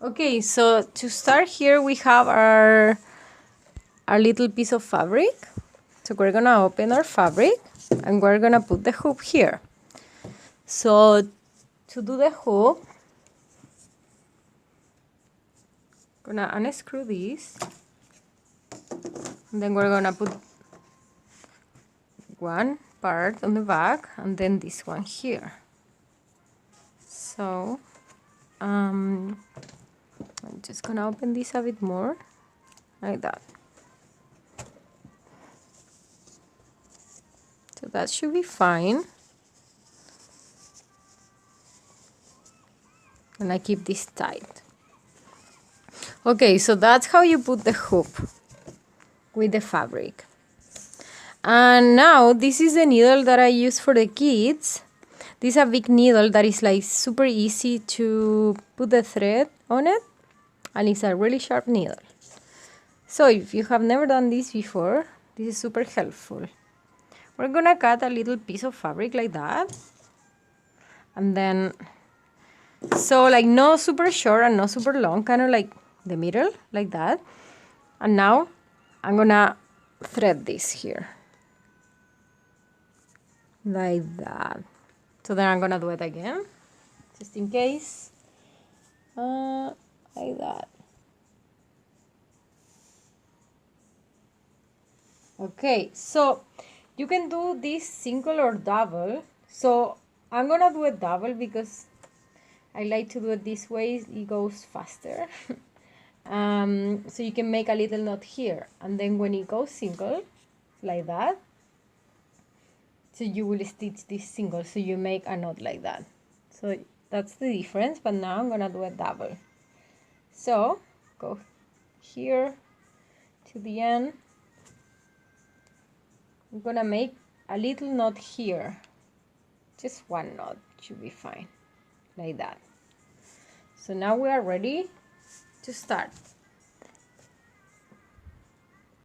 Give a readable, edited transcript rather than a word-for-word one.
Okay, so to start here we have our little piece of fabric. So we're gonna open our fabric and we're gonna put the hoop here. So to do the hoop, gonna unscrew this, and then we're gonna put one part on the back and then this one here. So I'm just gonna open this a bit more, like that. So that should be fine. And I keep this tight. Okay, so that's how you put the hoop with the fabric. And now this is the needle that I use for the kids. This is a big needle that is like super easy to put the thread on it, and it's a really sharp needle. So if you have never done this before, this is super helpful. We're gonna cut a little piece of fabric like that, and then so like not super short and not super long, kind of like the middle, like that. And now I'm gonna thread this here, like that. So then I'm gonna do it again, just in case, like that. Okay, so you can do this single or double. So I'm gonna do it double because I like to do it this way, it goes faster. So you can make a little knot here, and then when it goes single, like that, so you will stitch this single, so you make a knot like that. So that's the difference, but now I'm gonna do a double. So go here to the end. I'm gonna make a little knot here, just one knot should be fine, like that. So now we are ready to start.